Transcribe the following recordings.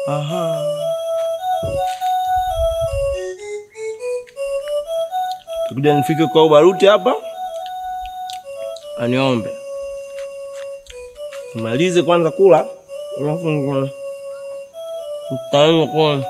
Aha. Tukija nifike kwa Baruti hapa. Aniombe. Malize kwanza kula. Alafu nitaanza kwa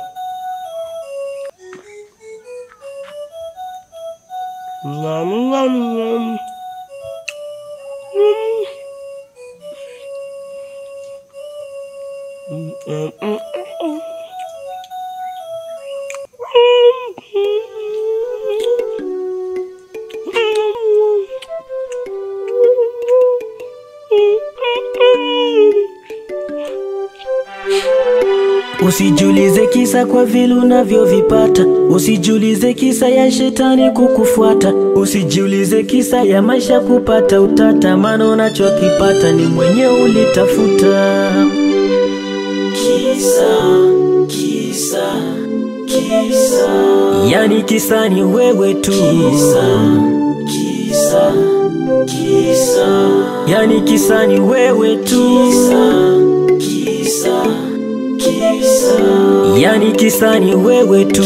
Usijulize kisa kwa vile unavyovipata, usijulize kisa ya shetani kukufuata, usijulize kisa ya maisha kupata utata, maana unachokipata ni mwenyewe ulitafuta. Kisa yani kisa ni wewe tu. Yani kisa ni wewe tu. Yani kisa ni wewe tu.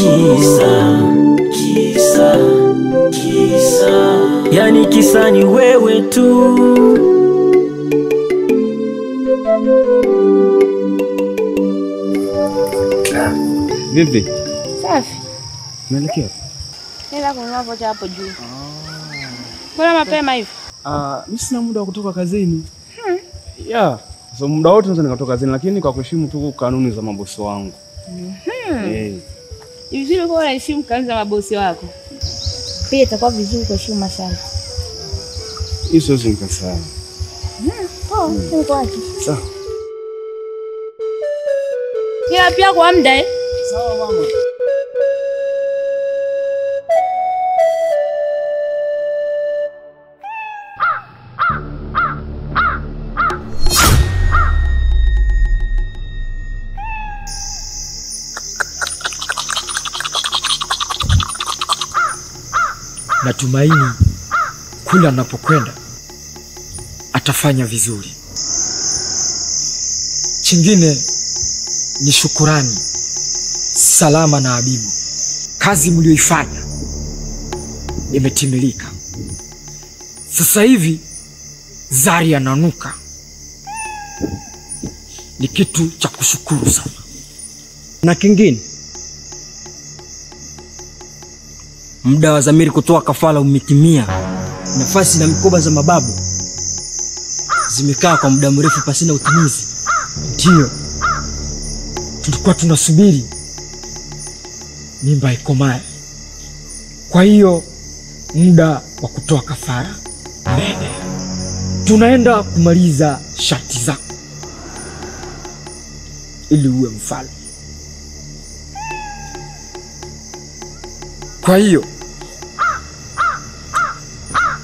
Yani kisa ni wewe tu. Vipi? Safi. Naelekea. Nenda kununua vocha hapo juu. Mbona mapema hivi? Mimi sina muda wa kutoka kazini. Yeah. So muda wote naweza nikatoka kazini, lakini kwa kuheshimu tu kanuni za mabosi wangu. Hivi vile kwa unaheshimu kanuni za mabosi wako. Pia itakuwa vizuri kuheshimu masharti. Hizo zinikasana. Ni kwa wapi? Sawa. Kila pia kwa muda Sawa mama. Natumaini kula anapokwenda atafanya vizuri. Chingine ni shukurani Salama na Habibu. Kazi mlioifanya imetimilika. Sasa hivi Zari ananuka. Ni kitu cha kushukuru sana. Na kingine, muda wa Zamiri kutoa kafara umetimia. Nafasi na mikoba za mababu zimekaa kwa muda mrefu pasina utimizi. Ndio tulikuwa tunasubiri mimba ikomae. Kwa hiyo muda wa kutoa kafara mbele. Tunaenda kumaliza sharti zako ili uwe mfalme. Kwa hiyo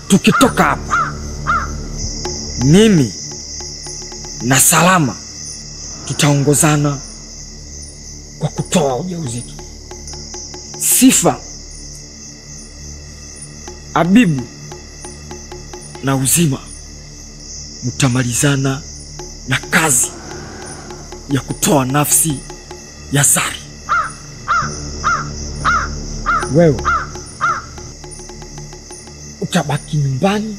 tukitoka hapa, mimi na Salama tutaongozana kwa kutoa ujauzito. Sifa, Habibu na Uzima mtamalizana na kazi ya kutoa nafsi ya Zari. Wewe utabaki nyumbani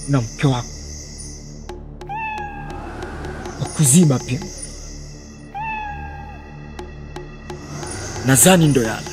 na mke wako kwa kuziba pengo. Nadhani ndo yale.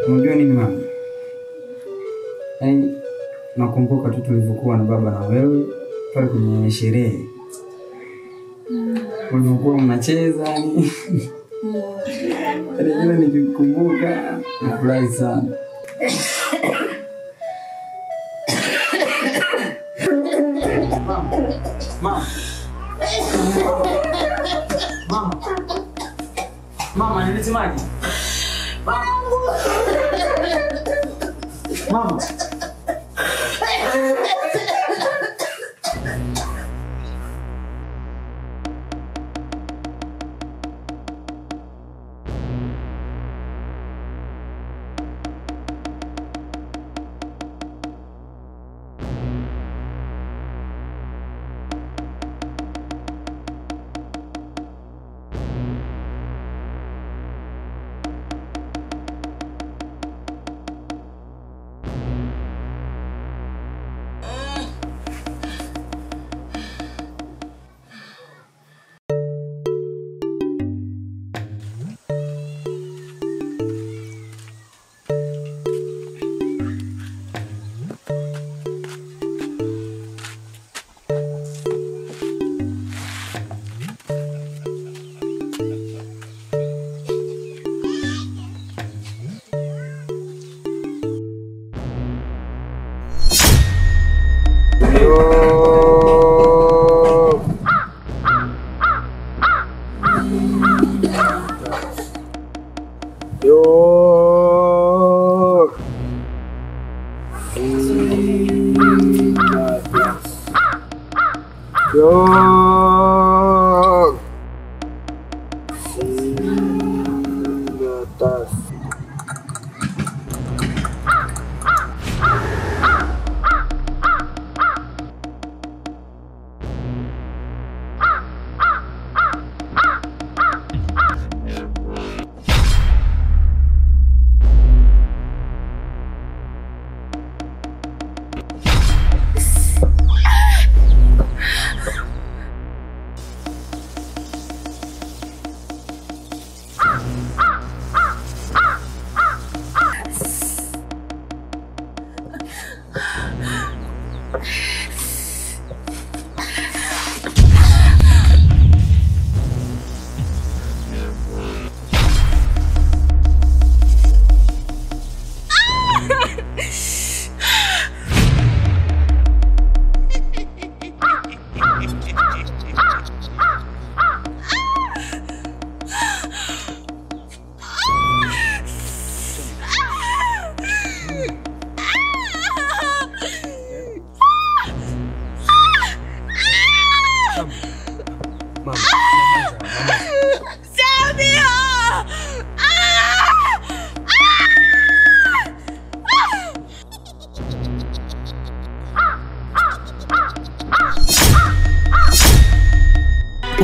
Unajua nini mama? Yaani nakumbuka tu tulivyokuwa na baba na wewe pale kwenye sherehe. Ulivyokuwa mnacheza yani. Yaani nikikumbuka nafurahi sana. Mama. Mama, nilete maji. Mama.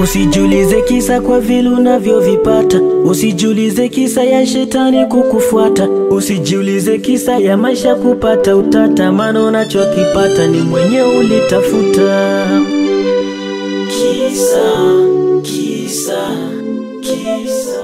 Usijulize kisa kwa vile unavyovipata, usijulize kisa ya shetani kukufuata, usijulize kisa ya maisha kupata utata, maana unachokipata ni mwenyewe ulitafuta. Kisa, kisa, kisa.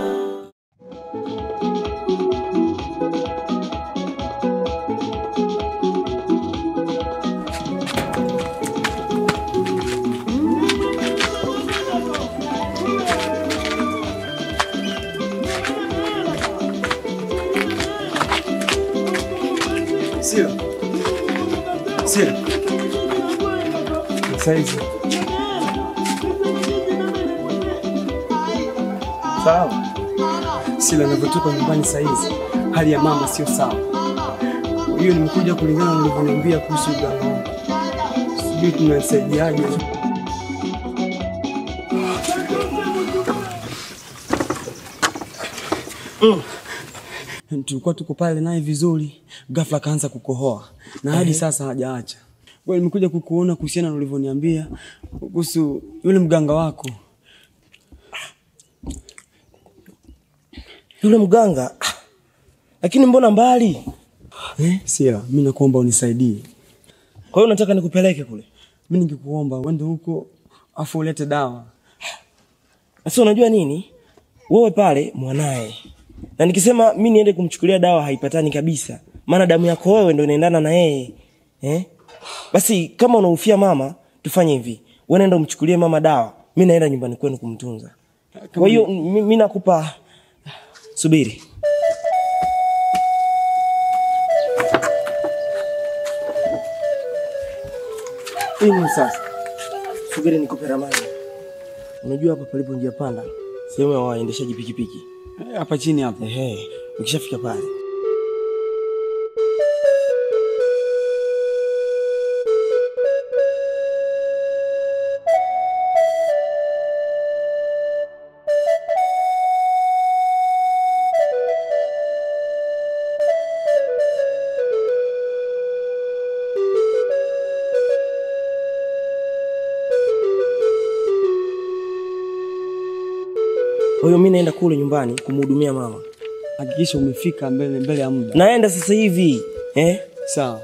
Sila. Saizi. Sawa. Sila, ninapotoka nyumbani saizi, hali ya mama sio sawa. Hiyo nimekuja kulingana na ulivyoniambia kuhusu uganga wangu. Sijui tunasaidiaje. Tulikuwa tuko pale naye vizuri, ghafla kaanza kukohoa na hadi sasa hajaacha. Kwa hiyo nimekuja kukuona kuhusiana na ulivyoniambia kuhusu yule mganga wako. Yule mganga? Lakini mbona mbali? Sila, mimi nakuomba unisaidie. Kwa hiyo unataka nikupeleke kule? Mimi ningekuomba uende huko afu ulete dawa. Sasa unajua nini? Wewe pale mwanae. Na nikisema mimi niende kumchukulia dawa haipatani kabisa. Maana damu yako wewe ndio inaendana na yeye. Basi kama unahofia mama, tufanye hivi. Wewe nenda umchukulie mama dawa. Mimi naenda nyumbani kwenu kumtunza. Kwa hiyo mimi nakupa subiri. Ini sasa. Subiri nikupe ramani. Unajua hapa palipo njia panda, sehemu ya waendeshaji pikipiki. Hapa chini hapa. Ukishafika pale. Kwa hiyo mimi naenda kule nyumbani kumhudumia mama. Hakikisha umefika mbele ya muda. Naenda sasa hivi. Sawa.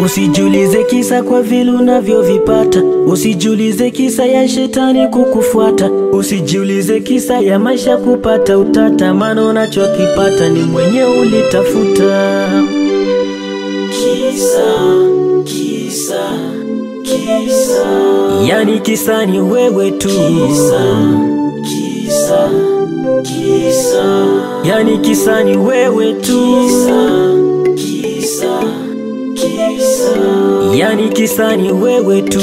Usijulize kisa kwa vile unavyovipata, usijulize kisa ya shetani kukufuata, usijulize kisa ya maisha kupata utata, maana unachokipata ni mwenyewe ulitafuta. Kisa yani kisa ni wewe tu. Yani kisa ni wewe tu. Yani kisa ni wewe tu.